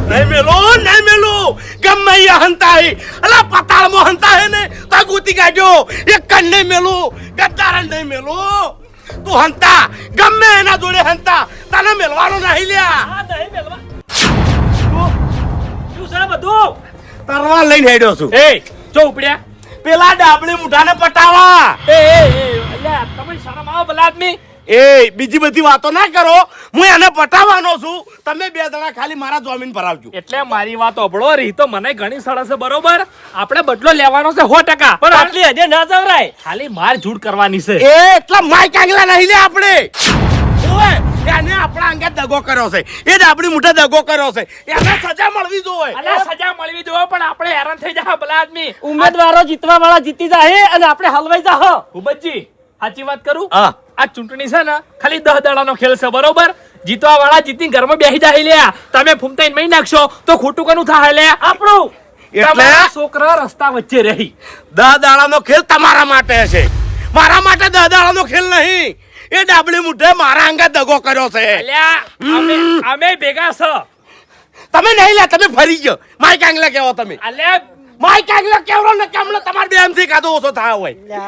નહીં મેલું ગમે એ હંતા હે અલા પતાળમાં હંતા હે ને તો ગોતી કાઢ્યો એક કણ નહીં મેલું ગદ્દાર નહીં મેલું તું હંતા ગમે એના જોડે હંતા તને મેલવાનો નહીં લ્યા નહીં મેલવા શું છે બધું તરવા લઈને હેડ્યો છું એ ચો ઉપડ્યા પેલા ડાબલી મુઠાને પટાવા અલ્યા તમે શરમ આવો ભલા આદમી એ બીજી બધી વાતો ના કરો હું એને પટાવવાનો છું તમે બે જણા ખાલી મારા જમીન પર આવજો એટલે મારી વાત ઓભળો રહી તો મને ઘણી સરસ છે બરોબર આપણે બદલો લેવાનો છે 100% પણ આટલી હજે ના જવરાય ખાલી માર ઝૂડ કરવાની છે એ એટલા માય કાંગલા નહીં લે આપણે ઓય એને આપણા અંગે દગો કર્યો છે એ ડાબડી મુઠે દગો કર્યો છે એને સજા મળવી જોઈએ અલ્યા સજા મળવી જોઈએ પણ આપણે હેરાન થઈ જા ભલા આદમી ઉમેદવારો જીતવા વાળા જીતી જાહે અને આપણે હલવાઈ જાહો હુબતજી સાચી વાત કરું હા આ ચૂંટણી છે ને ખાલી 10 દાડાનો ખેલ છે બરોબર જીતવા વાળા જીતીને ઘરમાં બેસી જાય લ્યા તમે ફૂમતાઈને મહી નાખશો તો ખોટું કોનું થાય લ્યા આપણું એટલે છોકરા રસ્તા વચ્ચે રહી 10 દાડાનો ખેલ તમારા માટે છે મારા માટે 10 દાડાનો ખેલ નહીં એ ડાબડી મુઠે મારા અંગે દગો કર્યો છે અલ્યા અમે ભેગા છો તમે નહીં લે તમે ફરી ગયો માય કાંગલા કેવો તમે અલ્યા માય કાંગલા કેવરો ને કેમલો તમાર બે એમથી કાદો ઓછો થાય હોય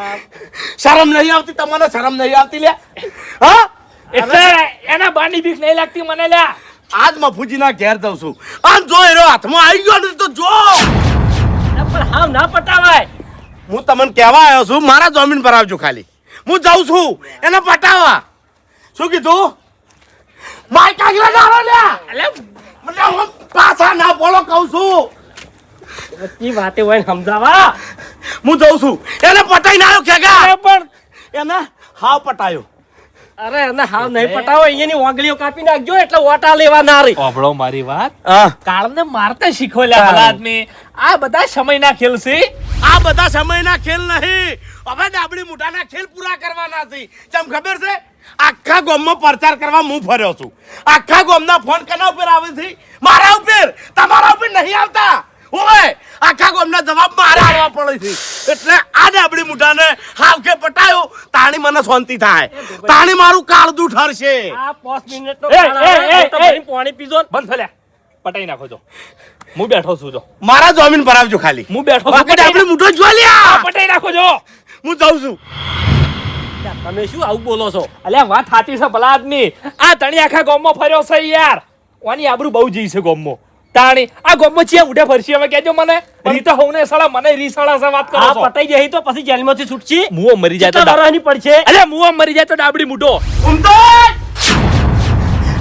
શરમ નહીં આવતી તમને શરમ નહીં આવતી લે હા એટલે એના બાની બીક નહીં લાગતી મને લ્યા આજ મફુજીના ઘેર જઉં છું આમ જો એનો હાથમાં આવી ગયો ને તો જો પણ હાવ ના પટાવાય હું તમને કહેવા આવ્યો છું મારા જમીન પર આવજો ખાલી હું જાઉં છું એને પટાવા શું કીધું માય કાંગલા ના લે અલ્યા મને પાછા ના બોલો કહું છું ઈ વાતે હોય સમજાવા હું જઉં છું એને પટાઈને આવ્યો ખેગા પણ એને હાવ પટાયો અરે એને હાવ નહીં પટાવો અહીંયાની વાંગળીઓ કાપી નાખજો એટલે ઓટા લેવા ના રહી ઓભળો મારી વાત કાળને મારતા શીખવેલા ભલા આદમી આ બધા સમયના ખેલ છે આ બધા સમયના ખેલ નહીં હવે ડાબડી મુઠાના ખેલ પૂરા કરવાના છે તમ ખબર છે આખા ગામમાં પ્રચાર કરવા હું ફર્યો છું આખા ગામના ફોન કના ઉપર આવે છે મારા ઉપર તમારા ઉપર નહીં આવતા ઓય આખા ગામના જવાબ મારા આવવા પડે છે એટલે આ ડાબડી મુઠાને હાવકે પટાયો તાણી મને શાંતિ થાય તાણી મારું કાળદું ઠરશે આ 5 મિનિટનો પાણી પીજો બંધ થલ્યા પટાઈ નાખો જો હું બેઠો છું જો મારા જમીન પર આવજો ખાલી હું બેઠો છું બાકી ડાબડી મુઠો જો લ્યા પટાઈ નાખો જો હું જાઉં છું તમે શું આવું બોલો છો અલ્યા વાત સાચી છે ભલા આદમી આ તણી આખા ગામમાં ફર્યો છે યાર ઓની આબરૂ બહુ જઈ છે ગામમાં તાણી આ ગામમાં ચિયા ઉઠે ફરશી હવે કહેજો મને રીતો હોને સાલા મને રીસાળા છે વાત કરો છો પટાઈ જઈ તો પછી જેલમાંથી છૂટશી મુઓ મરી જાય તો ડરાની પડશે અલ્યા મુઓ મરી જાય તો ડાબડી મૂઠો ઉમતો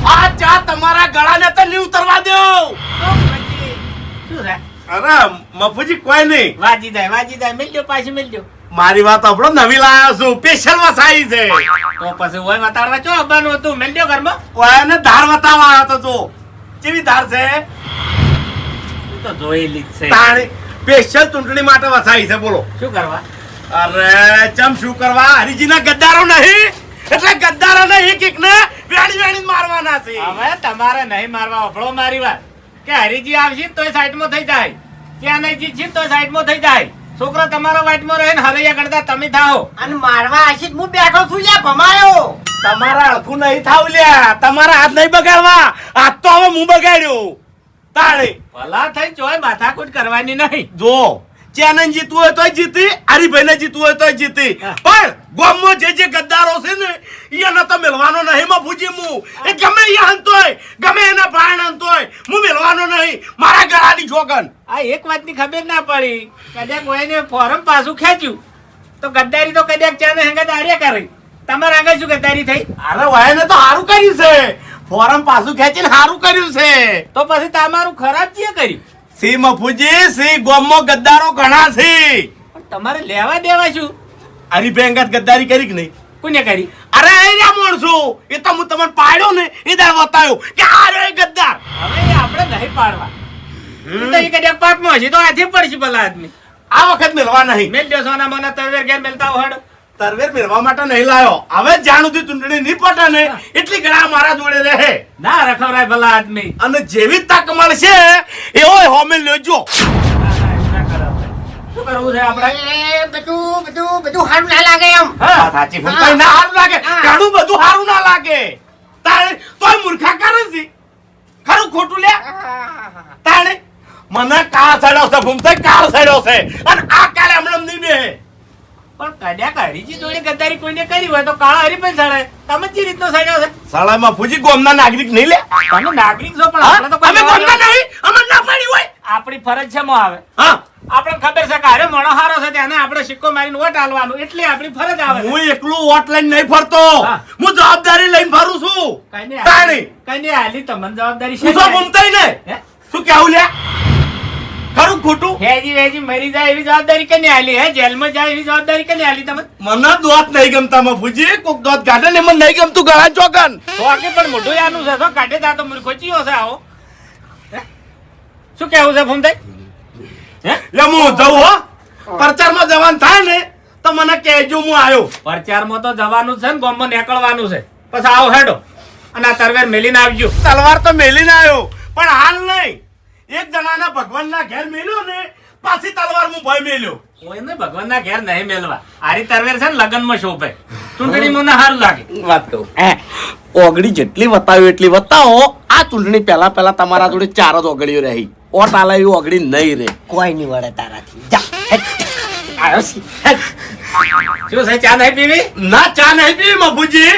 આ ચા તમારા ગળાને તો નહીં ઉતરવા દો શું રે અરે મફુજી કોઈ નહીં વાજી જાય મિલજો પાછી મિલજો મારી વાત આપણો નવી લાયો છું સ્પેશિયલ વસાઈ છે તો પછી ઓય વતાડવા ચો આવવાનું હતું મિલજો ઘરમાં ઓયને ધાર વતાવા આવ્યો તો જો કેવી ધાર છે તો જોયેલી જ છે તાણી સ્પેશિયલ ચૂંટણી માટે વસાઈ છે બોલો શું કરવા અરે ચમ શું કરવા હરીજીના ગદ્દારો નહીં એટલે ગદ્દારો નહીં એકને વેણી મારવાના છે હવે તમારે નહીં મારવા અભળો મારી વાત કે હરીજી આવશે તોય સાઈડમાં થઈ જાય ત્યાં નહીં જીતશે તોય સાઈડમાં થઈ જાય છોકરો તમારો વાઈટમાં રહે ને હરૈયા કરતા તમે થાઓ અને મારવા આશિત હું બેઠો છું લ્યા ભમાયો તમારા અળખું નહીં થાવ લ્યા તમારા હાથ નહીં બગાડવા હાથ તો હવે હું બગાડ્યો તાળી ભલા થઈ ચોય માથાકૂટ કરવાની નહીં જો ચેનન જીતવું હોય તોય જીતી હરીભાઈને જીતવું હોય તોય જીતી પણ ગામમાં જે ગદ્દારો છે ને એને તો મેલવાનો નહીં મફુજી હું એ ગમે એ હંતોય ગમે એના પ્રાણ હંતોય હું મેલવાનો નહીં મારા ગળાની જોગન આ એક વાતની ખબર ના પડી કદાચ કોઈને ફોરમ પાછું ખેંચ્યું તો ગદ્દારી તો કદાચ ચાને હંગા દાડિયા કરી તમારે આગળ શું ગદ્દારી થઈ અરે વાયને તો હારું કર્યું છે ફોરમ પાછું ખેંચીને હારું કર્યું છે તો પછી તમારું ખરાબ છે કર્યું સી મફુજી સી ગામમાં ગદ્દારો ઘણા છે પણ તમારે લેવા દેવા શું હરીભાઈ અંગત ગદ્દારી કરી કે નહીં કોને કરી અરે એ રહ્યા માણસો એ તો હું તમને પાડ્યો ને એ દાર બતાવ્યો કે આ રે ગદ્દાર હવે એ આપણે નહીં પાડવા એ તો એ કદાચ પાપમાં હશે તો આજે પડશે ભલા આદમી આ વખત મેળવા નહીં મેલ દો સોના મોના તરવેર ઘેર મેલતા હોડ તરવેર મેળવા માટે નહીં લાયો હવે જાણ સુધી ચૂંટણી નહીં પટે ને એટલી ગળા મારા જોડે રહે ના રખવરાય ભલા આદમી અને જેવી તક મળશે એવો હોમે લેજો શું કરવું છે આપણે બધું સારું ના લાગે એમ હા સાચી ફૂંકાઈ ના સારું લાગે ઘણું બધું સારું ના લાગે તારે તોય મૂર્ખા કરે છે ખરું ખોટું લે તાણે મને કાળ સડ્યો છે ભૂમતાઈ, કાળ સડ્યો છે અને આ કાળ હમણાં નહીં બે પણ કદાચ હરીજી જોડે ગદ્દારી કોઈને કરી હોય તો કાળા હરી પણ સડે. તમે જે રીતનો સડ્યો છે? શાળામાં ફૂજી ગોમના નાગરિક નહીં લે તમે નાગરિક છો પણ હા? આપણે તો કોઈ અમે ગોમના નહીં, અમે ના પાડી હોય. આપણી ફરજ છે મો આવે. હા આપણે ખબર છે કે હારે મોણો હારો છે તેને આપણે સિક્કો મારીને વોટ આલવાનું એટલે આપણી ફરજ આવે છે. હું એકલું વોટ લઈને નહીં ફરતો, હા. હું જવાબદારી લઈને ફરું છું. કઈ નહીં તાણી. હાલી- કઈ નહીં હાલી તમને જવાબદારી હું શું ભૂમતાઈ ને હે? શું કેવું લે ખરું ખોટું? હેજી વેજી મરી જાય એવી જવાબદારી કને આલી? હે જેલમાં જાય એવી જવાબદારી કને આલી તમે? મને દોત નહીં ગમતા મફુજી, કોક દોત કાઢે ને મને નહીં ગમતું ગળા ચોકન. તો આગે પણ મોઢું આનું છે તો કાઢે તા તો મને ખોચીયો છે આવો. હે? શું કેવું છે ફોન હે? લે હું જઉં હો, પ્રચારમાં જવાન થાય ને તો મને કહેજો, હું આવ્યો. પ્રચારમાં તો જવાનું છે ને ગામમાં નીકળવાનું છે. પછી આવો હેડો અને આ તરવેર મેલીને આવજો. તલવાર તો મેલીને આવ્યો પણ હાલ નહીં. એક જણાના ભગવાનના ઘેર મેલ્યો ને પાછી તલવાર હું ભય મેલ્યો. કોઈને ભગવાનના ઘેર નહીં મેલવા. આરી તરવેર છે ને લગનમાં શોભે. ચૂંટણીમાં ના સારું લાગે. વાત કહું ઓગળી જેટલી વતાવ્યું એટલી વતાવો. આ ચૂંટણી પહેલા તમારા જોડે 4 જ ઓગળીઓ રહી. ઓટ આલાવી ઓગળી નહીં રે. કોઈ નહીં વળે તારાથી જા હેટ. આવ્યો છે હેટ. શું છે ચા નહીં પીવી? ના ચા નહીં પીવી મફુજી.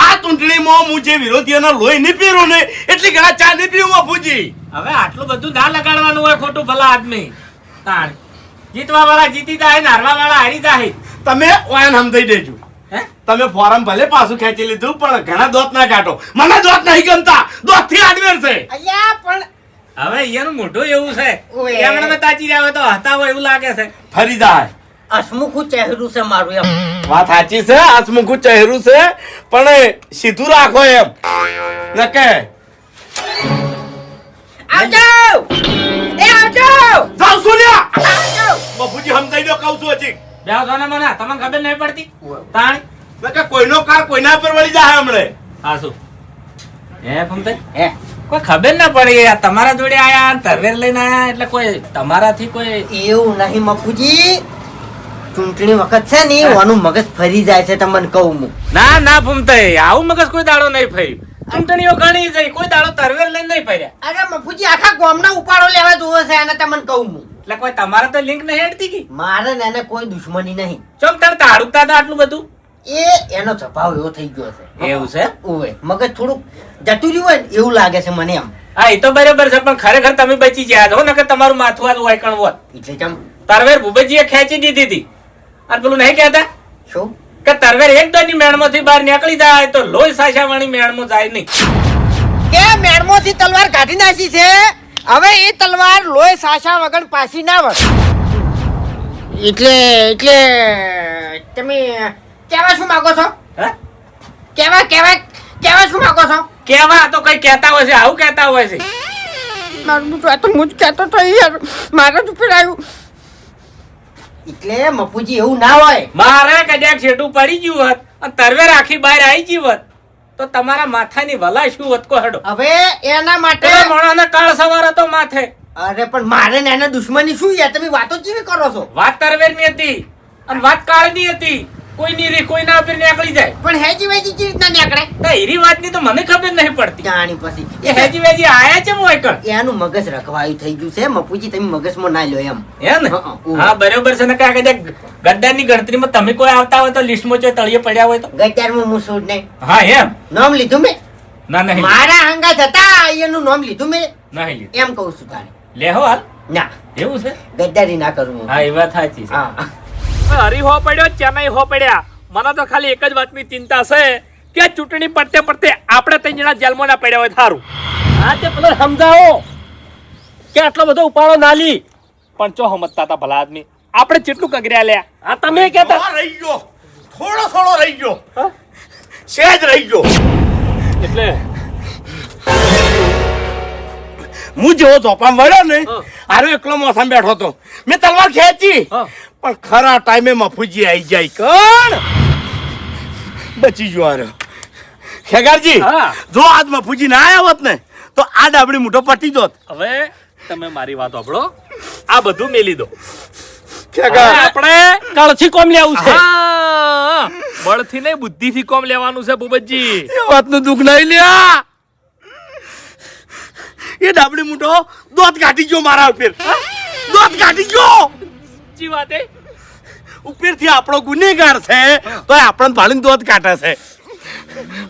આ ચૂંટણીમાં હું જે વિરોધીઓના લોહી નહીં પીરું ને એટલી ઘણા ચા નહીં પીવું મફુજી. હવે આટલું બધું ના લગાડવાનું હોય ખોટું ભલા આદમી. તાણ જીતવા વાળા જીતી જાય ને હારવા વાળા હારી જાય. તમે ઓયન સમજાઈ દેજો. હે? તમે ફોરમ ભલે પાછું ખેંચી લીધું પણ ઘણા દોત ના કાઢો. મને દોત નહીં ગમતા, દોત થી આડવેર છે. અલ્યા પણ હવે અહીંયાનું મોઢું એવું છે ઓએ. એમણે તાચી રહ્યા હોય તો હતા હોય એવું લાગે છે. ફરી જાય. હસમુખું ચહેરું છે મારું એમ. વાત સાચી છે, હસમુખું ચહેરું છે પણ સીધું રાખો એમ નકે. આવજો એ આવજો જાવ છું લ્યા. આવજો. બાપુજી સમજાઈ દો કહું છું હજી. બેહો છો ને મને તમને ખબર નહીં પડતી તાણ નકે કોઈનો કાર કોઈના પર વળી જાય હમણે. હા શું હે ફમતે હે કોઈ ખબર ના પડી આ તમારા જોડે આયા તરવેર લઈને આયા એટલે કોઈ તમારાથી કોઈ એવું નહીં મફુજી, ચૂંટણી વખત છે ને ઓનું મગજ ફરી જાય છે તમને કહું હું. ના ના ફમતે આવું મગજ કોઈ દાડો નહીં ફર્યું. ચૂંટણીઓ ઘણી જઈ કોઈ દાડો તરવેર લઈને નહીં ફર્યા. અરે મફુજી આખા ગામના ઉપાડો લેવા જોવે છે અને તમને કહું હું. એટલે કોઈ તમારા તો લિંક નહીં હેડતી કી મારે ને એને કોઈ દુશ્મની નહીં. ચમ તાર તાડુકતા હતા આટલું બધું એ એનો સ્વભાવ એવો થઈ ગયો છે. એવું છે? ઓવે મગજ થોડુંક જતું રહ્યું હોય ને એવું લાગે છે મને એમ. હા એ તો બરાબર છે પણ ખરેખર તમે બચી ગયા છો નકર તમારું માથું આ વાયકણ હોત. એટલે ચમ તરવેર ભૂપતજીએ ખેંચી દીધી હતી અને પેલું નહીં કહેતા શું કે તરવેર એક દોની મેણમાંથી બહાર નીકળી જાય તો લોહી સાસાવાળી મેણમાં જાય નહીં. કે મેણમાંથી તલવાર કાઢી નાખી છે, હવે એ તલવાર લોહી સાસા વગર પાછી ના વળે. એટલે એટલે તમે કેવા શું માંગો છો? હે? કેવા કેવા કેવા શું માંગો છો? કેવા તો કઈ કહેતા હોય છે આવું કહેતા હોય છે. મારું તો આ તો હું જ કહેતો તો યાર, મારા જ ઉપર આવ્યું. એટલે મફુજી એવું ના હોય. મારે કદાચ છેટું પડી ગયું હોત અને તરવેર આખી બહાર આવી ગઈ હોત તો તમારા માથાની વલા શું હોત કો હેડો. હવે એના માટે પેલા માણસને કાળ સવાર હતો માથે. અરે પણ મારે ને એને દુશ્મની શું યાર, તમે વાતો કેવી કરો છો? વાત તરવેરની હતી અને વાત કાળની હતી. કોઈની રી કોઈના ઉપર નીકળી જાય પણ હેજી વેજી કેવી રીતના નીકળે? તો હીરી વાતની તો મને ખબર નહીં પડતી. જાણી પછી એ હેજી વેજી આયા છે મોય કણ એનું મગજ રખવાયું થઈ ગયું છે મફુજી, તમે મગજમાં ના લ્યો એમ. હે ને? હા બરાબર છે ને કે કદાચ ગદ્દારની ગણતરીમાં તમે કોઈ આવતા હોય તો લિસ્ટમાં જો તળિયે પડ્યા હોય તો ગદ્દારમાં હું શું નહીં હા એમ નામ લીધું મેં, ના નહીં મારા હંગા જતા એનું નામ લીધું મેં, નહીં લીધું. એમ કહું છું તારે. લેહો હાલ ના એવું છે. ગદ્દારી ના કરું હું. હા એ વાત સાચી છે. હા હરી હો પડ્યો ચેન્નાઈ હો પડ્યા. મને તો ખાલી એક જ વાતની ચિંતા છે કે ચૂંટણી પડતે પડતે આપણે 3 જણા જેલમાં ના પડ્યા હોય થારું. હા તે પેલો સમજાવો કે આટલો બધો ઉપાડો ના લી પણ ચો સમજતા હતા ભલા આદમી. આપણે જેટલું કગર્યા લ્યા આ તમે કહેતા થોડો રહી ગયો, થોડો રહી ગયો, હા? સહેજ રહી ગયો. એટલે હું જેવો ચોપામાં વળ્યો ને હા. આરો એકલો મોસામાં બેઠો હતો. મેં તલવાર ખેંચી હા. પણ ખરા ટાઈમે મફુજી આવી જાય કણ બચી ગયો આરો. ખેગારજી હા. જો આજ મફુજી ના આવ્યા હોત ને તો આ ડાબડી મોઢો પટી જોત. હવે તમે મારી વાત સાંભળો, આ બધું મેલી દો. ખેગાર આપણે કળથી કોમ લેવું છે. હા બળથી નહીં બુદ્ધિથી કોમ લેવાનું છે ભૂપતજી. એ વાતનું દુઃખ નહીં લ્યા એ ડાબડી મૂઠો દોત કાઢી ગયો મારા ઉપર દોત કાઢી ગયો જી વાત એ ઉપરથી આપણો ગુનેગાર છે તો આપણને ભાળીને દોત કાઢે છે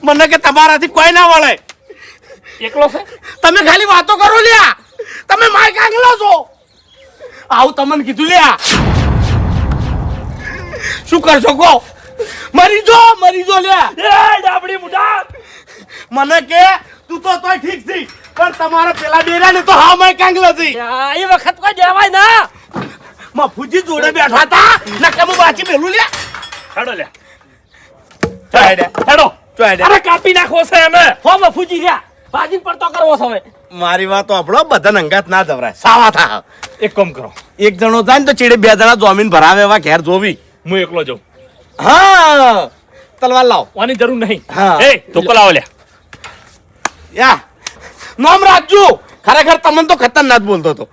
મને કે તમારાથી કોઈ ના વળે એકલો છે તમે ખાલી વાતો કરો લ્યા તમે માય કાંગલો છો આવું તમને કીધું લ્યા શું કરશો કહો મરી જો લ્યા એ ડાબડી મુઢા મને કે તું તો તોય ઠીક છે પણ તમારા પેલા ડેરા ને તો હા માય કાંગલો છે એ વખત કોઈ દેવાય ના મફુજી જોડે બેઠા હતા નકે હું બાચી પેલું લ્યા હેડો લે ચાડે હેડો ચાડે અરે કાપી નાખો છે અમે હો મફુજી રહ્યા બાજીન પડતો કરવો છે હવે મારી વાત આપણો બધા અંગાત ના દવરાય સાવા થા એક કામ કરો એક જણો જાય ને તો ચીડે બે જણા જમીન ભરાવે એવા ઘેર જોવી હું એકલો જાઉં હા તલવાર લાવ આની જરૂર નહીં હા. એ ધોકો લાવો લે યા નામ રાખજો ખરેખર તમને તો ખતરનાક બોલતો હતો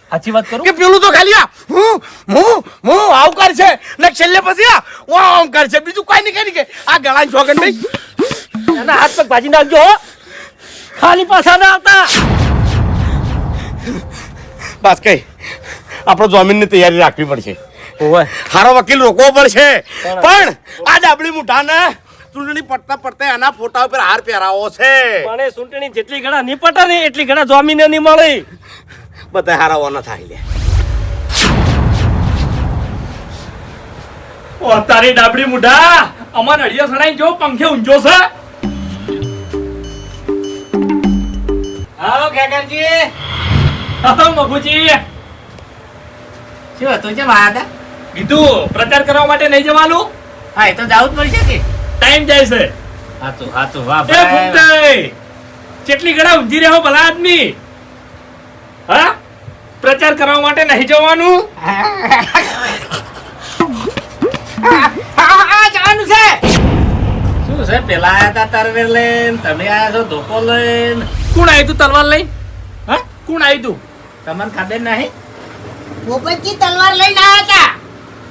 સાચી વાત કરું કે પેલું તો ખાલી આ હું આવું કરશે ને છેલ્લે પછી આ આમ કરશે બીજું કોઈ નહીં કરી કે આ ગળાની છોકન નહીં એના હાથ પગ ભાજી નાખજો હો ખાલી પાછા ના આવતા બસ કઈ આપણો જમીનની તૈયારી રાખવી પડશે ઓય હારો વકીલ રોકવો પડશે પણ આ ડાબડી મુઠાને ચૂંટણી પડતા પડતા એના ફોટા ઉપર હાર પહેરાવો છે પણ એ ચૂંટણી જેટલી ઘણા નહીં પટે ને એટલી ઘણા જમીને નહીં મળી બધા હારાવાના થાય લે ઓ તારી ડાબડી મુઢા અમાર અડિયો સડાઈ જો પંખે ઊંચો છે હાલો ખેકરજી હા મફુજી શું હતું છે વાદા કીધું પ્રચાર કરવા માટે નહીં જવાનું હા એ તો જવું જ પડશે કે ટાઈમ જાય છે હાચું વાહ એ ભાઈ ફૂમતાઈ કેટલી ઘણા ઊંઘી રહ્યો ભલા આદમી હા પ્રચાર કરવા માટે નહીં જવાનું જવાનું છે શું છે પેલા આયા તા તરવેર લઈને તમે આયા છો ધોકો લઈને કોણ આવ્યું તું તલવાર લઈ હા કોણ આવ્યું તું તમને ખબર નહીં ભૂપતજી તલવાર લઈને આવ્યા હતા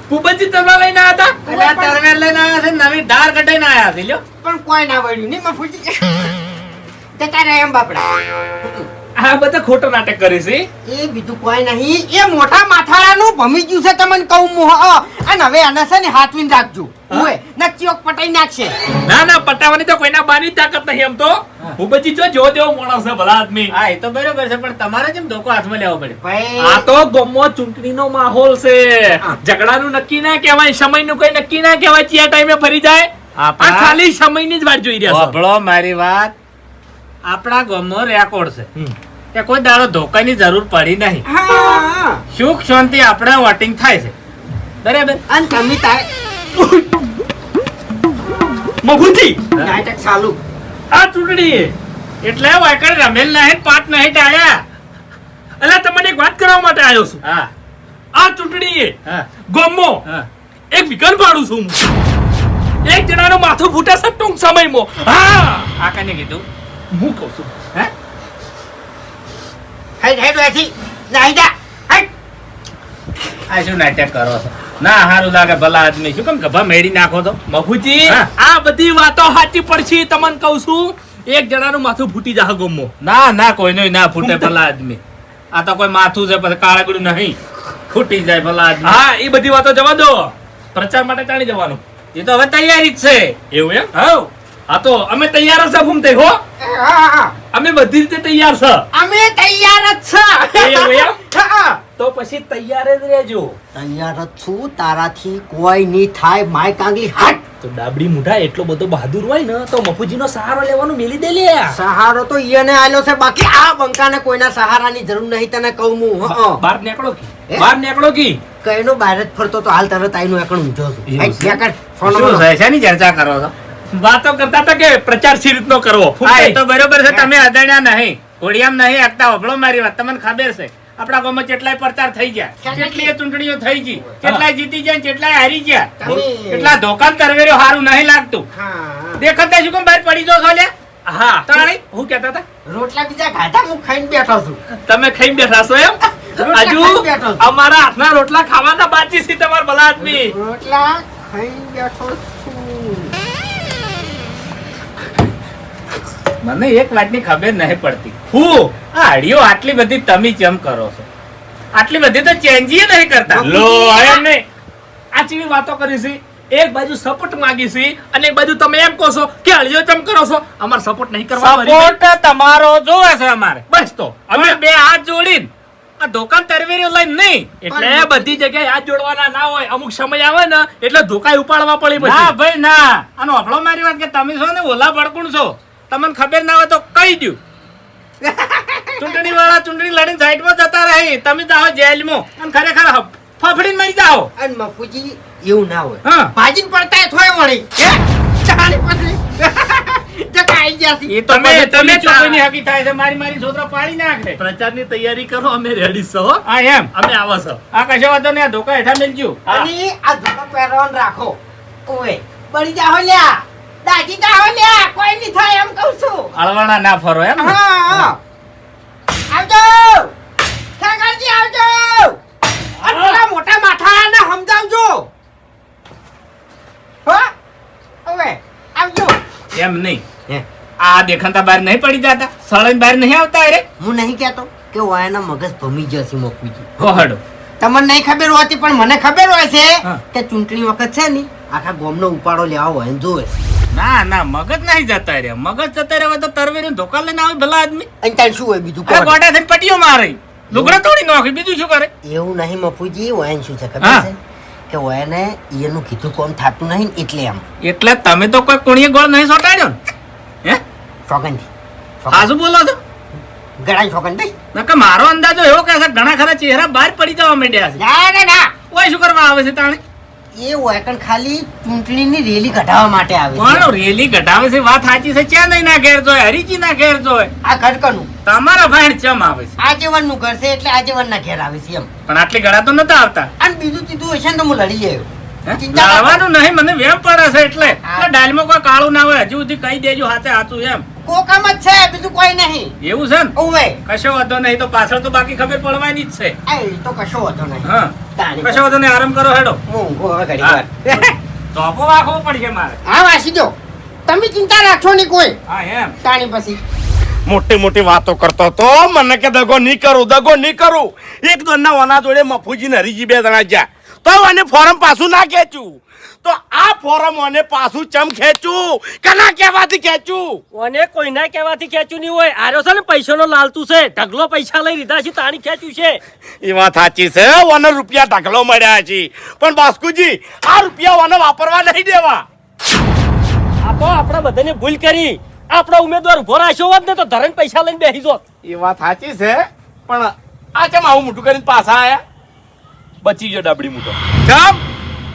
કુબજી તલવાર લઈને આવ્યા હતા એટલે આ તરવેર લઈને આયા છે નવી ધાર કઢાઈને આયા છે લ્યો પણ કોઈ ના વળ્યું નહીં મફુજી જતા રહ્યા એમ બાપડા આ બધા ખોટો નાટક કરે છે એ બીજું કોઈ નહીં એ મોટા માથાળાનું ભમી ગયું છે તમને કહું હું અને હવે આને છે ને હાથવીને રાખજો ઓય નચીઓક પટાઈ નાખશે ના પટાવાની તો કોઈના બાની તાકાત નહીં એમ તો કુબજી જો તેવો માણસ છે ભલા આદમી હા એ તો બરોબર છે પણ તમારે જેમ ધોકો હાથમાં લેવો પડે ભાઈ આ તો ગમો ચૂંટણીનો માહોલ છે ઝઘડાનું નક્કી ના કહેવાય સમયનું કોઈ નક્કી ના કહેવાય ચિયા ટાઈમે ફરી જાય આ ખાલી સમયની જ વાટ જોઈ રહ્યા છે સાંભળો મારી વાત આપણા ગામનો રેકોર્ડ છે કે કોઈ દાડો ધોકાની જરૂર પડી નહીં હા સુખ શાંતિ આપણે વોટિંગ થાય છે બરાબર અને તમે તારે મફુજી નાટક ચાલુ આ ચૂંટણી એટલે વાયકડ રમેલ નહીં પાટ નહીં ટાળ્યા એટલે તમને એક વાત કરવા માટે આવ્યો છું હા આ ચૂંટણી હા ગમો હા એક વિકલ્પ પાડું છું હું. એક જણાનું માથું ફૂટે છે ટૂંક સમયમાં હા આ કને કીધું હું કહું છું હે હેડ હેડ વેથી નાઈ જા હેડ આ શું નાટક કરો છો ના હારું લાગે ભલા આદમી શું કેમ ગભા મેળી નાખો તો મફુજી હા. આ બધી વાતો સાચી પડશે તમને કહું છું એક જણાનું માથું ફૂટી જાય ગમો ના કોઈનું ના ફૂટે ભલા આદમી આ તો કોઈ માથું છે પછી કાળગડું નહીં ફૂટી જાય ભલા આદમી હા એ બધી વાતો જવા દો પ્રચાર માટે ચાલી જવાનું એ તો હવે તૈયારી જ છે એવું એમ હવ હા તો અમે તૈયાર છે ફૂમતે હો હા અમે બધી રીતે તૈયાર છે અમે તૈયાર જ છે એવું એમ? હા. તો પછી તૈયાર જ રહેજો તૈયાર જ છું તારાથી કોઈ નહીં થાય માય કાંગલી હાટ તો ડાબડી મુઠા એટલો બધો બહાદુર હોય ને તો મફુજીનો સહારો લેવાનું મેલી દે લે સહારો તો ઈયને આલ્યો છે બાકી આ બંકાને કોઈના સહારાની જરૂર નહીં તને કહું હું બહાર નીકળો કી હે? બહાર નીકળો કી કઈનો બહાર જ ફરતો તો હાલ તરત આઈનો એકણ ઊંઝો છું એવું હાટ, છે? યા કર, ફોન શું નંબર. છે શેની ચર્ચા કરો છો વાતો કરતા હતા કે પ્રચાર સી રીતનો કરવો હા એ તો બરોબર છે તમે અજાણ્યા નહીં ઘોડિયામ નહીં આગતા હોભળો મારી વાત તમને ખબર છે આપણા ગામમાં કેટલાય પ્રચાર થઈ ગયા કેટલીય ચૂંટણીઓ થઈ ગઈ કેટલાય જીતી ગયા ને કેટલાય હારી ગયા તમે- કેટલા ધોકાન તરવેરો હારું નહીં લાગતું હા. દેખતા શું કેમ બહાર પડી જો છો લે હા તાળી? હું કહેતા હતા રોટલા બીજા ખાધા હું ખાઈને બેઠો છું તમે ખાઈને બેઠા છો એમ રોટલા હજુ ખાઈને બેઠો છું. અમારા હાથના રોટલા ખાવાના બાકી છે તમારા ભલા આદમી રોટલા ખાઈને બેઠો છું મને એક વાતની ખબર નહીં પડતી હું આ હડિયો આટલી બધી તમે કેમ કરો છો? આટલી બધી તો ચેન્જી નહીં કરતા. લો એમ નહીં. આ ચીવી વાતો કરી છે. એક બાજુ સપોર્ટ માંગી છે અને એક બાજુ તમે એમ કહો છો કે હળિયો ચમ કરો છો. અમારે સપોર્ટ નહીં કરવા. સપોર્ટ તમારો જોવે છે અમારે. બસ તો અમે બે હાથ જોડીને આ દુકાન તરવેરીઓ લઈને નહીં. એટલે બધી જગ્યાએ હાથ જોડવાના ના હોય. અમુક સમય આવે ને એટલે ધોકાઈ ઉપાડવા પડે ના પછી. ભાઈ ના. આનો અફળો મારી વાત કે તમે છો ને ઓલા ભડકુણ છો. તમને ખબર ના હોય તો કહી દઉં. ચૂંટણી વાળા ચૂંટણી લડીને સાઈડમાં જતા રહી. તમે જાઓ જેલમાં અને ખરેખર ફફડીને મરી જાઓ. અને મફુજી એવું ના હોય. હા. ભાજીને પડતા થોય વળી ચાલી પછી જકાઈ જશે. એ તો તમે- તમે તમે ચોકીની હકી થાય છે. મારી છોકરા પાડી નાખે. પ્રચારની તૈયારી કરો. અમે રેડી છો હો. હા એમ. અમે આવો છો. આ કશો વાંધો નહીં. આ ધોકા હેઠા મેલજો. અને આ ધોકો પહેરવાનું રાખો. ઓય બળી જાહો લ્યા, દાજી જાહો લ્યા, કોઈ નહીં થાય એમ કહું છું. અળવાના ના ફરો એમ. હા આવજો ઠાકરજી આવજો. અને પેલા મોટા માથાને સમજાવજો હો. ઓય આવજો. એમ નહીં. હે આ દેખાતા બહાર નહીં પડી જતા. સળઈને બહાર નહીં આવતા અરે. હું નહીં કહેતો કે વાયના મગજ ભમી જશે મફુજી. હોહડો. તમને નહીં ખબર હોતી પણ મને ખબર હોય છે હા. કે ચૂંટણી વખત છે ને આખા ગામનો ઉપાડો લેવા હોય ને જોવે છે. ના ના મગજ નહીં જતા રે. મગજ જતા રે તો તરવેરી ધોકા લઈને આવે ભલા આદમી. અને તાર શું હોય બીજું અરે કોણ? ગોડા થઈને પટીઓ મારે. લુગડા તોડી નાખે. બીજું શું કરે? એવું નહીં મફુજી, વાયન શું છે ખબર હા. છે કે વાયને એનું કીધું કોમ થાતું નહીં ને એટલે એમ એટલે તમે તો કોઈ કોણીએ ગોળ નહીં સોટાડ્યો ને. હે શોગનથી આ શું બોલો છો? ગળાઈ શોગન દઈ. નકર મારો અંદાજો એવો કે છે ઘણા ખરા ચહેરા બહાર પડી જવા માંડ્યા છે. ના ના ના, ઓય શું કરવા આવે છે તાણે? એ વાયકણ ખાલી ચૂંટણીની રેલી કઢાવવા માટે આવે છે. પણ રેલી ઘટાવે છે વાત સાચી છે. ચા નહીં ના ઘેર જોય, હરીજી ના ઘેર જોય. આ ઘરકનું તમારા ભાઈ ચમ આવે છે. આજીવનનું ઘર છે એટલે આજીવનના ઘેર આવે છે એમ. પણ આટલી ગળા તો નતા આવતા. અને બીજું તીધું હશે ને તો હું લડી આવ્યો. હે? ચિંતા ના કર. લાવવાનું નહીં. મને વેમ પડે છે એટલે. હા. એટલે ડાલમાં કોઈ કાળું ના હોય. હજુ સુધી કહી દેજો હાથે હાથું એમ. કોકમ જ છે બીજું કોઈ નહીં. એવું છે ને? ઓવે કશો વાંધો નહીં. તો પાછળ તો બાકી ખબર પડવાની જ છે. આ એ તો કશો હતો નહીં. હા તાણી. કશો વાંધો નહીં. આરામ કરો હેડો. હું ઊંઘો હવે ઘડી હા. વાર. ચોપો વાગવો પડશે મારે. હા વાસી દો, તમે ચિંતા રાખશો નહીં કોઈ. હા એમ. તાણી પછી મોટી મોટી વાતો કરતો તો મને કે દગો નહીં કરું, દગો નહીં કરું. એક દોના ઓના જોડે મફુજી ને હરીજી બે જણા ગયા તો મને ફોરમ પાછું ના ખેંચ્યું. તો આ ફોરમ મને પાછું ચમ ખેંચું? કના કહેવાથી ખેંચું? ઓને કોઈના કહેવાથી ખેંચ્યું નહીં હોય. આર્યો છે ને પૈસાનો લાલતું છે. ઢગલો પૈસા લઈ લીધા છે તાણી ખેંચ્યું છે. એ વાત સાચી છે. ઓને રૂપિયા ઢગલો મળ્યા છે પણ બાસ્કુજી આ રૂપિયા ઓને વાપરવા નહીં દેવા. આ તો આપણે બધાને ભૂલ કરી. આપણો ઉમેદવાર ઉભો રાખ્યો હોત ને તો ધરણ પૈસા લઈને બેસી જોત. એ વાત સાચી છે પણ આ કેમ આવું મોટું કરીને પાછા આયા? બચી ગયો ડાબડી મૂકો. કેમ?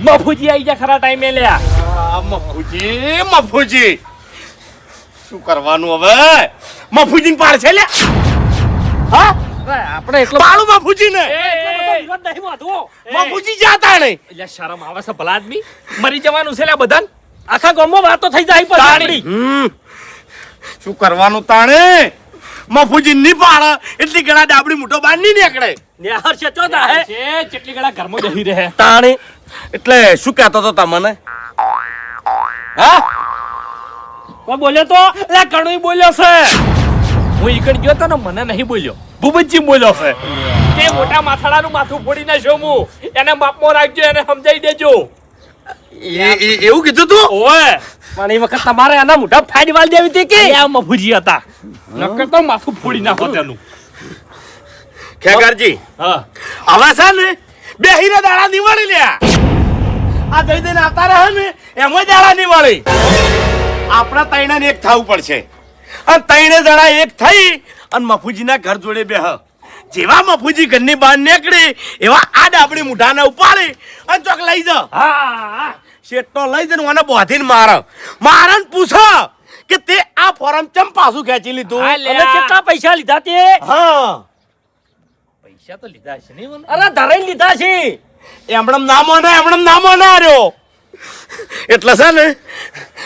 મફુજી આઈ ગયા ખરા ટાઈમે લ્યા. આ મફુજી મફુજી શું કરવાનું હવે? મફુજી ને પાડ છે લે. હા આપણે એટલો પાડું મફુજી ને. એટલો બધો વિરોધ નહીં વાંધવો. મફુજી જાતા નહીં. એટલે શરમ આવે છે ભલા આદમી. મરી જવાનું છે લ્યા બધાને. આખા ગામમાં વાતો થઈ જાય પછી આપણી. શું કરવાનું તાણે? મફુજી ની પાડ એટલી ગળા ડાબડી મોટો બાર ની નીકળે. નેહર છે ચો દા હે કેટલી ગળા ઘરમાં બેહી રહે તાણી. એટલે શું કહેતો તો તમને? હા કોઈ બોલ્યો તો લે ઘણું બોલ્યો છે. હું ઈકડ ગયો તો ને મને નહીં બોલ્યો. ભૂપતજી બોલ્યો છે કે મોટા માથાડાનું માથું ફોડી નાખ્યો હું. એને માપમાં રાખજો, એને સમજાઈ દેજો. એવું કીધું તું? ઓય પણ એ વખત તમારે આના મોઢા ફાડી વાળ દેવી હતી કે આ મફુજી હતા. નકર તો માથું ફોડી નાખો તેનું. ખેગારજી હા હવે છે ને બેહીને દાડા નિવાળી લ્યા. આ જઈ દઈને આવતા રહે ને એમાં દાડા નિવાળી. આપણા તૈણે એક થવું પડશે અને તૈણે જણા એક થઈ અને મફુજીના ઘર જોડે બેહ. જેવા મફુજી ઘરની બહાર નીકળી એવા આ ડાબડી મુઠાને ઉપાડી અને ચોક લઈ જા. હા શેઠનો લઈ જઈને મને બોધીને મારે ને પૂછો કે તે આ ફોરમ ચમ પાછું ખેંચી લીધું? અને કેટલા પૈસા લીધા તે? હા પૈસા તો લીધા છે નહીં મને. અરે ધરાઈ લીધા છે. એમણમ ના મોને આર્યો. એટલે છે ને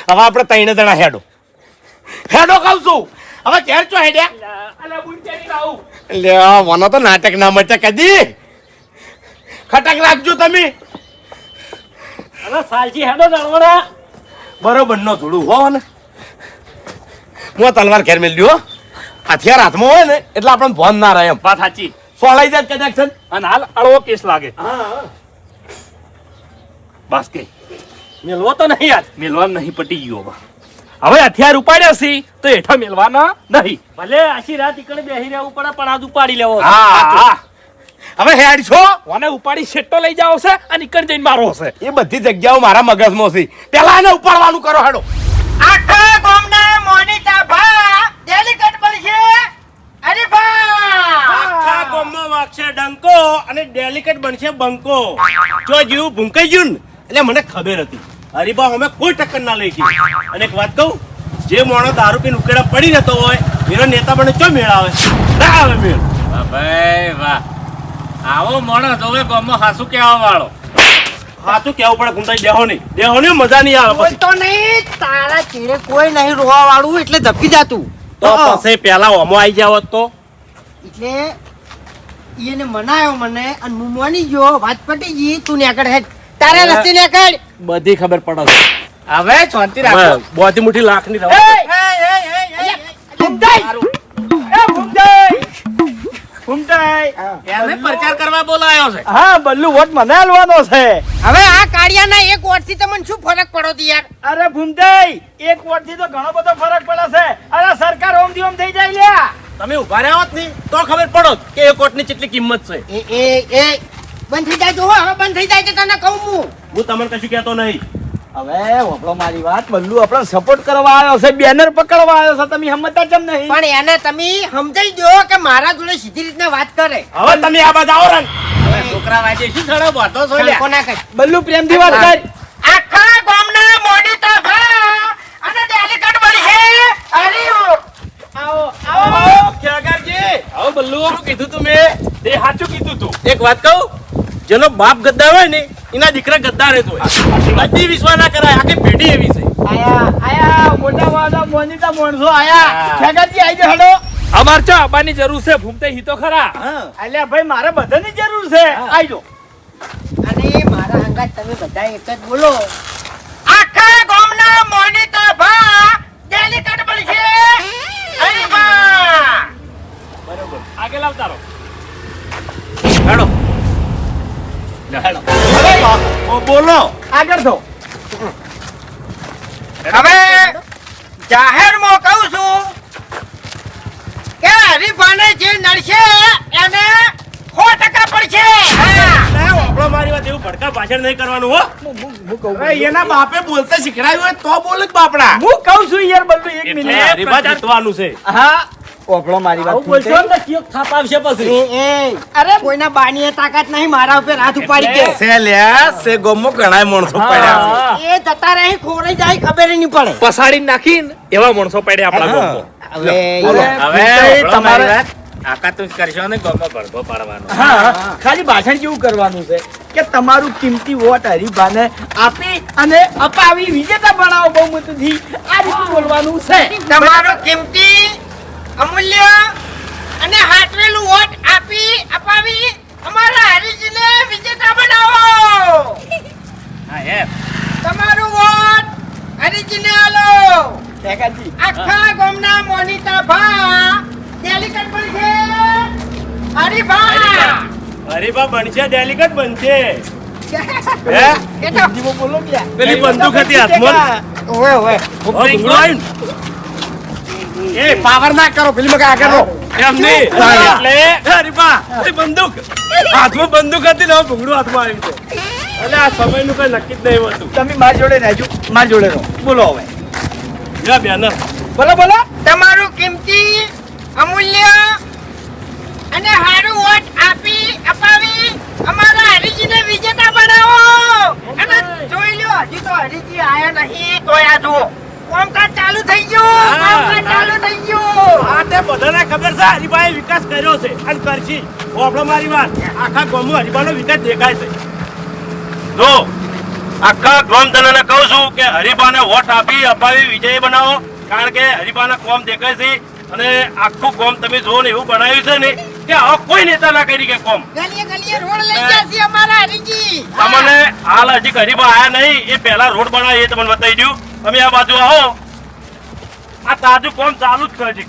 હવે આપણે તૈણે જણા હેડો કહું છું. હવે ઘેર ચો હેડ્યા? અલા બુન કેરી લાવું. લે મને તો નાટક ના મટે કદી. ખટક રાખજો તમે. અરે સાલજી હેડો દળવડા. બરોબર નો થોડું હો ને હું તલવાર ઘેર મેલ્યો. હથિયાર હાથમાં હોય ને એટલે આપણને ભાન ના રહે એમ વાત સાચી. સોળાઈ જાય કદાચ છે ને. અને હાલ અળવો કેસ લાગે. બસ કે મેલવો તો નહીં યાર, મેલવાનું નહીં, પટી ગયો હવે. હવે હથિયાર ઉપાડ્યા છે તો હેઠા મેલવાના નહીં. ભલે આખી રાત ઈકડે બેહી રહેવું પડે પણ આજ ઉપાડી લેવો. હા હવે હેડ છો ઓને ઉપાડી શેટ્ટો લઈ જાવ છે અને ઈકડ જઈને મારો છે. એ બધી જગ્યાઓ મારા મગજમાં છે. પેલા એને ઉપાડવાનું કરો હેડો. આખા ગામના મોનિટા ભા ડેલિકેટ બનશે. અરે ભા આખા ગામમાં વાગશે ડંકો અને ડેલિકેટ બનશે બંકો. જો જીવ ભૂંકાઈ ગયું ને એટલે મને ખબર હતી હરીબા અમે કોઈ ટક્કર ના લઈ ગઈ. અને એક વાત કહું, જે માણસ દારૂ પીને ઉકેડા પડી રહેતો હોય એનો નેતા બને ચો મેળ આવે? ના આવે મેળ. ભાઈ વાહ, આવો માણસ હવે ગામમાં હાસુ કહેવા વાળો. હાસુ કહેવું પડે, ઘૂંટાઈ દેહો નહીં મજા નહીં આવે કોઈ પછી. તો નહીં, તારા ચેડે કોઈ નહીં રોવા વાળું એટલે ધપકી જાતું. તો પછી પેલા ઓમો આવી જાવ તો એટલે એને મનાયો મને અને હું માની ગયો, વાત પટી ગઈ. તું નેકળ હેડ, તારે રસ્તે નેકળ. બધી ખબર પડે છે. હવે શાંતિ રાખો. બોધી મુઠી લાખની રહો. એને પ્રચાર કરવા બોલાયો છે. હા બલ્લુ વોટ મને આલવાનો છે. હવે આ કાળિયાના એક વોટથી તમને શું ફરક પડો તી યાર? અરે ભૂમતાઈ, એક વોટ થી તો ઘણો બધો ફરક પડે છે. અરે સરકાર ઓમ થી ઓમ થઈ જાય લ્યા. તમે ઉભા રહ્યા હોત ને તો ખબર પડો કે એક કોટની કેટલી કિંમત છે. એ બંધ થઈ જાય તો હવે બંધ થઈ જાય તો તને કહું હું. હું તમને કશું કહેતો નહીં. હવે વપડો મારી વાત, બલ્લુ આપણને સપોર્ટ કરવા આવ્યો છે, બેનર પકડવા આવ્યો છે. તમે સમજતા કેમ નહીં? પણ એને તમે સમજાઈ દો કે મારા જોડે સીધી રીતના વાત કરે. હવે તમે આ બાજુ આવો રંગ. હવે છોકરા વાજે શું થડો વાતો છો લ્યા? કોના કઈ બલ્લુ પ્રેમથી વાત કર. આખા ગામના મોનિટા ભા અને ડેલિકેટ બનશે. અરે આવો ખેગારજી, આવો બલ્લુ. શું કીધું તમે? તે સાચું કીધું તું. એક વાત કહું, જેનો બાપ ગદ્દાર હોય ને એના દીકરા ગદ્દાર જ હોય. બધી વિશ્વાસ ના કરાય, આખી પેઢી એવી છે. આયા મોટા વાળા મોનીતા માણસો આયા. ખેગાજી આઈ ગયો હેડો. અમાર ચા આબાની જરૂર છે. ભૂમતે હી તો ખરા. અલ્યા ભાઈ મારે બધાની જરૂર છે. આઈ જો. અને મારા હંગાત તમે બધા એક જ બોલો. આખા ગામના મોનિટા ભા ડેલિકેટ બનશે. અરે બા બરોબર. આગળ આવતા રહો. હેડો. હેડો. બોલો. આગળ થો. હવે જાહેરમાં કહું છું કે હરીફાને જે નડશે એને 100% પડશે. આપણો મારી વાત એવું ભડકા ભાષણ નહીં કરવાનું હો. અરે એના બાપે બોલતા શીખડાયું હોય તો બોલે જ બાપડા. હું કહું છું યાર બલ્લુ, એક એટલે મિનિટ. હરીફા જીતવાનું છે. હા ઓપડો મારી વાત. બોલશો ને કયો થાપ આવશે પછી. અરે કોઈના બાનીએ તાકાત નહીં મારા ઉપર હાથ ઉપાડી કે. સે લ્યા સે ગોમો ઘણાય માણસો પડ્યા છે. હા. એ જતા રહી ખોરાઈ જાય ખબર નહીં પડે. પસાડી નાખીને એવા માણસો પડે આપણા ગામમાં. હવે હવે તમારે- તમારે આકા તું જ કરશો ને ગામમાં ભડકો પાડવાનો. હા ખાલી ભાષણ કેવું કરવાનું છે કે તમારું કિંમતી વોટ હરીફાને આપી અને અપાવી વિજેતા બનાવો બહુમતીથી. આ રીતે બોલવાનું છે. તમારો કિંમતી અમૂલ્ય અને હાથવેલું વોટ આપી અપાવી અમારા હરીજીને વિજેતા બનાવો. હા એમ. તમારું વોટ હરીજીને આલો. ખેગાજી. આખા ગામના મોનિટા ભા ડેલિકેટ બનશે. હરીફા હરીફા બનશે, ડેલિકેટ બનશે. હે? હિન્દીમાં બોલો ક્યાં? પેલી બંદૂક હતી હાથમાં. ઓય ઓય ભૂંગળો આવ્યું ને? એ પાવર ના કરો પેલી મકા આગળ રહો. એમ નહીં. હા. એટલે હરીફા એ બંદૂક હાથમાં બંદૂક હતી ને હવે ભૂંગળું હાથમાં આવ્યું છે. એટલે આ સમયનું કઈ નક્કી જ નહીં હોતું. તમે મારી જોડે રહેજો, મારી જોડે રહો. બોલો હવે. જા બેનર. બોલો બોલો. તમારું કિંમતી અમૂલ્ય અને હારું વોટ આપી અપાવી અમારા હરીજીને વિજેતા બનાવો. અને જોઈ લ્યો હજી તો હરીજી આયા નહીં તોય આ જુઓ કામકાજ ચાલુ થઈ ગયું. કામકાજ ચાલુ થઈ ગયું. આ તે બધાને ખબર છે હરીભાઈએ વિકાસ કર્યો છે અને કરશે. આપણો મારી વાત આખા ગામમાં હરીભાનો વિકાસ દેખાય છે. જો આખા ગામજનોને કહું છું કે હરીભાને વોટ આપી અપાવી વિજય બનાવો. કારણ કે હરીભાના કોમ દેખાય છે અને આખું કોમ તમે જુઓ ને એવું બનાવ્યું છે ને કે હવે કોઈ નેતા ના કરી કે કોમ. ગલીએ ગલીએ રોડ લઈ ગયા છે અમારા હરીજી. તમને હાલ હજી હરીભા આયા નહીં એ પહેલા રોડ બનાવી એ તમને બતાવી દઉં. તમે આ બાજુ આવો. આ તાજું કોમ ચાલુ જ છે હજી.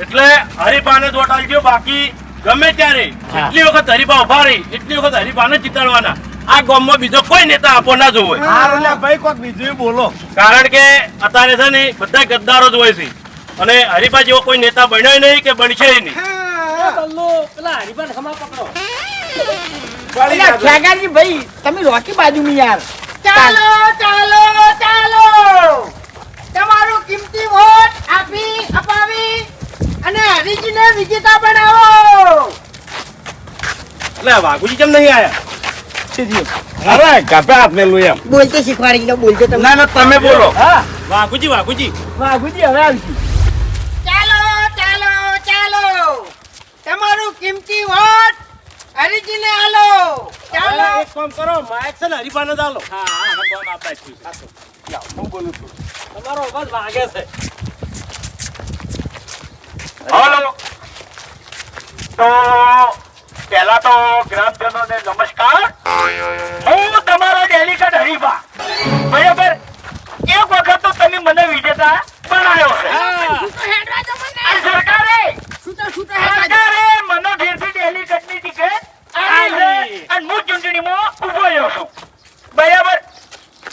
એટલે હરીફાને જ વોટ આલજો. બાકી ગમે ત્યારે જેટલી વખત હરીફા ઉભા રહી એટલી વખત હરીફાને જીતાડવાના. આ ગામમાં બીજો કોઈ નેતા આપો ના જોવો. ભાઈ કોક બીજું બોલો. કારણ કે અત્યારે છે ને બધા ગદ્દારો જ હોય છે અને હરીફા જેવો કોઈ નેતા બન્યો નહીં કે બનશે નહીં. પેલા હરીફાને ખમા પકડો. અલ્યા ખેગાજી ભાઈ તમે રોકી બાજુમાં યાર. ચાલો ચાલો ચાલો તમારો કિંમતી વોટ અપાવી અને હરીજીને વિજેતા બનાવો. એટલે વાઘુજી કેમ નહીં આયા? અરે કાપે હાથને લું એમ. બોલતે શીખવાડી દો બોલતે તમે. ના તમે બોલો. વાઘુજી વાઘુજી હવે આવશે. ચાલો ચાલો ચાલો તમારું કિંમતી વોટ હરીજીને આલો. ચાલો એક કામ કરો, માઇક છે ને હરીફાને જ આલો. હું બોલું છું. તમારો અવાજ વાગે છે. હાલો તો પહેલા તો ગ્રામજનોને નમસ્કાર. હું તમારો ડેલિકેટ હરીફા. બરાબર, એક વખત તો તમે મને વિજેતા બનાવ્યો છે. આ સરકારે મને ફેરથી ડેલિકેટની ટિકિટ આપી છે અને હું ચૂંટણીમાં ઊભો રહ્યો છું. બરાબર,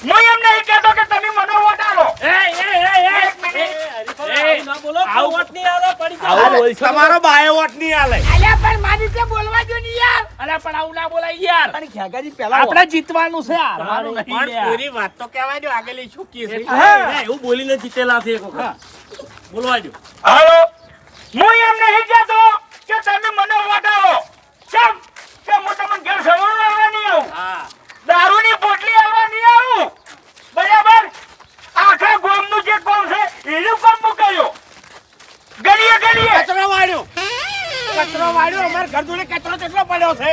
હું એમ નહીં કહેતો કે તમે મને વોટ આલો. એક મિનિટ. ના બોલો. આવું વોટ નહીં આલે, પડી જાઓ. તમારો બાયો વોટ નહીં આલે. અલ્યા પણ મારી રીતે બોલવા જો ની યાર. અરે પણ આવું ના બોલાય યાર. અને ખેગાજી પહેલા આપણે જીતવાનું છે યાર. હારવાનું નહીં પણ યાર. પૂરી વાત તો કહેવા દો, આગળની છૂકી છે. એવું બોલીને જીતેલા છે એક વખત. બોલવા દો. હાલો, હું એમ નહીં કહેતો કે તમે મને વોટ આલો. કેમ કે હું તમને ઘેર સવારનો આવવા નહીં આવું. દારૂની પોટલી આવવા નહીં આવું. બરાબર, આખા ગામનું જે કામ છે એનું કામ હું કર્યો. ગલીએ ગલીએ કચરો વાળ્યો. અમારા ઘર જોડે કચરો કેટલો પડ્યો છે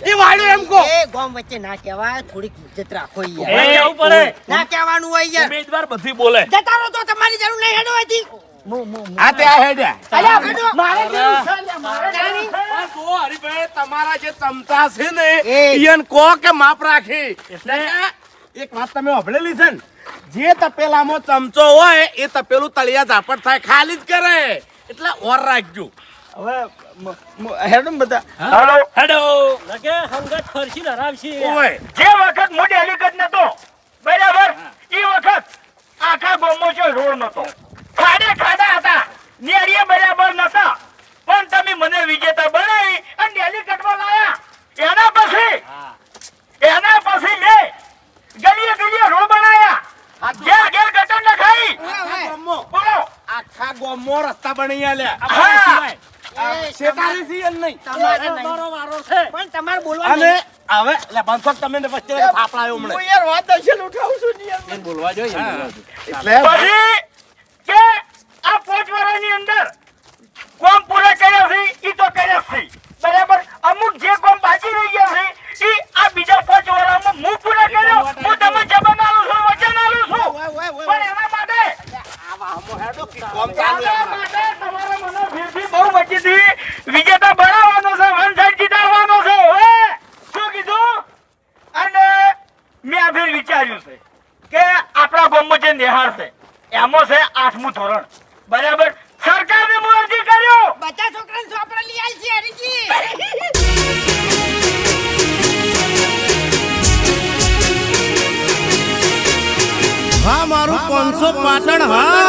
એ વાળ્યો એમ કહો. એ ગામ વચ્ચે ના કહેવાય, થોડીક ઇજ્જત રાખો એ યાર. જવું પડે. ના કહેવાનું હોય યાર. ઉમેદવાર બધી બોલે. જતા રહો તો તમારી જરૂર નહીં હેડો હતી. આ તે આ હેડ્યા. અલ્યા હેડો. મારે જરૂર છે લ્યા, મારે જાણી. આ જો હરીભાઈ તમારા જે ચમચા છે ને એ. ઈયન કહો કે માપ રાખી. એટલે એક વાત તમે સાંભળેલી છે ને, જે તપેલામાં ચમચો હોય એ તપેલું તળિયા ઝાપટ થાય ખાલી જ કરે. એટલે ઓર રાખજો. હવે હેડો ને બધા. હાલો, હેડો. લગે હંગત ફરસી હરાવશી. ઓય જે વખત હું ડેલિકેટ નતો, બરાબર, એ વખત આખા ગામમાં કોઈ રોડ નતો. ખાડે ખાડા હતા, નેરીએ બરાબર નતા. પણ તમે મને વિજેતા બનાવી અને ડેલિકેટમાં લાયા. એના પછી મેં ગલીએ ગલીએ રોડ બનાયા. ઘેર ઘેર ગટર નખાઈ. બોલો. આખા ગામમાં રસ્તા બની આલ્યા. હા. શેતાની છે એમ નહીં. તમારે નહીં. મારો વારો છે. પણ તમારે બોલવા અને નહીં. હવે એટલે બંધક તમે ને વચ્ચે થાપડા આવ્યો હમણાં. હું યાર વાત દર્શન ઉઠાવું છું ને યાર. એમ બોલવા જોઈએ. એટલે પછી કે આ 5 વર્ષની અંદર કોમ પૂરા કર્યા છે ઈ તો કર્યા છે. બરાબર, અમુક જે કોમ બાકી રહી ગયા છે ઈ આ બીજા 5 વર્ષમાં હું પૂરા કર્યો. હું તમને જવાબ આલું છું, વચન આલું છું. પણ એના માટે કોમ ચાલુ એના એમ. માટે તમારે મને ફીરથી બહુ બચીથી વિજેતા બનાવવાનો છે, વન સાઈડ જીતાડવાનો છે. હવે શું કીધું? અને મેં આ ફેર વિચાર્યું છે કે આપણા ગામમાં જે નિહાળ છે એમાં છે 8મું ધોરણ. બરાબર, સરકારને હું અરજી કર્યો. બધા છોકરાને ચોપડા લઈ આવી છે હરીજી. હા મારું 500 પાટણ હા.